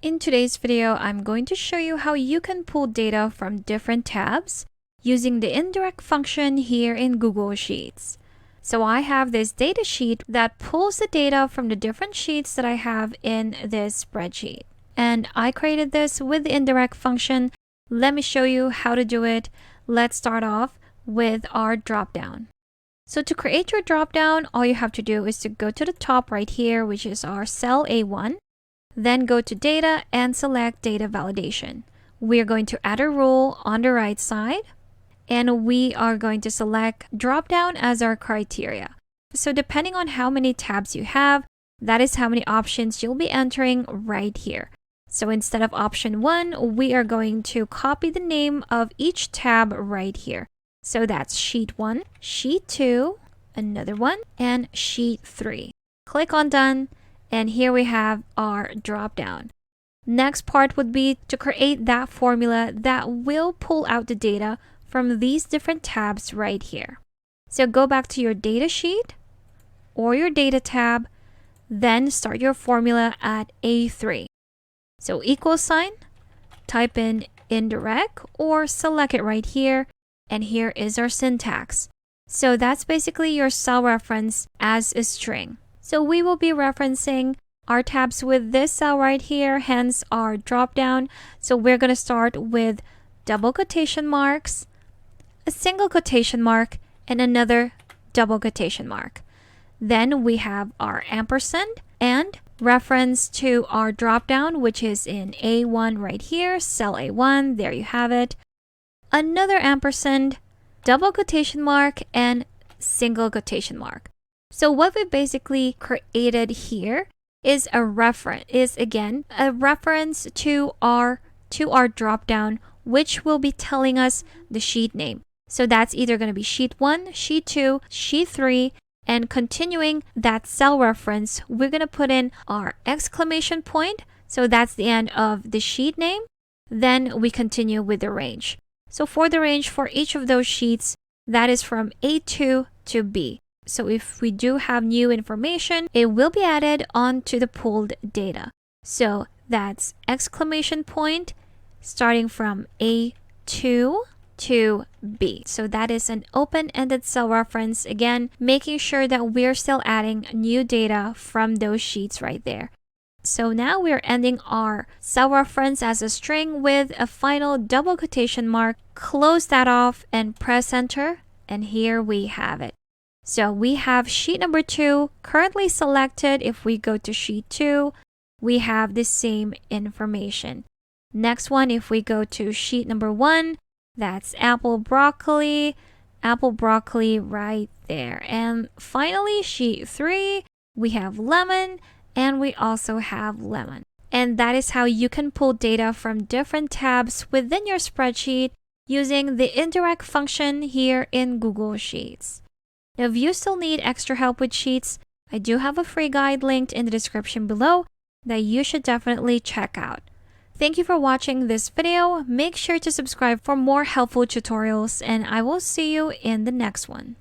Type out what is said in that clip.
In today's video, I'm going to show you how you can pull data from different tabs using the indirect function here in Google Sheets. So I have this data sheet that pulls the data from the different sheets that I have in this spreadsheet. And I created this with the indirect function. Let me show you how to do it. Let's start off with our dropdown. So to create your dropdown, all you have to do is to go to the top right here, which is our cell A1. Then go to data and select data validation. We're going to add a rule on the right side, and we are going to select dropdown as our criteria. So depending on how many tabs you have, that is how many options you'll be entering right here. So instead of option 1, we are going to copy the name of each tab right here. So that's sheet 1, sheet 2, another one, and sheet 3. Click on done. And here we have our dropdown. Next part would be to create that formula that will pull out the data from these different tabs right here. So go back to your data sheet or your data tab, then start your formula at A3. So equal sign, type in indirect or select it right here, and here is our syntax. So that's basically your cell reference as a string. So we will be referencing our tabs with this cell right here, hence our dropdown. So we're going to start with double quotation marks, a single quotation mark, and another double quotation mark. Then we have our ampersand and reference to our dropdown, which is in A1 right here, cell A1, there you have it. Another ampersand, double quotation mark, and single quotation mark. So what we basically created here is again a reference to our dropdown, which will be telling us the sheet name. So that's either going to be sheet 1, sheet 2, sheet 3, and continuing that cell reference, we're going to put in our exclamation point. So that's the end of the sheet name. Then we continue with the range. So for the range for each of those sheets, that is from A2 to B. So if we do have new information, it will be added onto the pulled data. So that's exclamation point starting from A2 to B. So that is an open-ended cell reference, again, making sure that we're still adding new data from those sheets right there. So now we're ending our cell reference as a string with a final double quotation mark. Close that off and press enter, and here we have it. So we have sheet number 2 currently selected. If we go to sheet 2, we have the same information. Next one, if we go to sheet number 1, that's apple broccoli right there. And finally, sheet 3, we have lemon, and we also have lemon. And that is how you can pull data from different tabs within your spreadsheet using the indirect function here in Google Sheets. Now, if you still need extra help with Sheets, I do have a free guide linked in the description below that you should definitely check out. Thank you for watching this video. Make sure to subscribe for more helpful tutorials, and I will see you in the next one.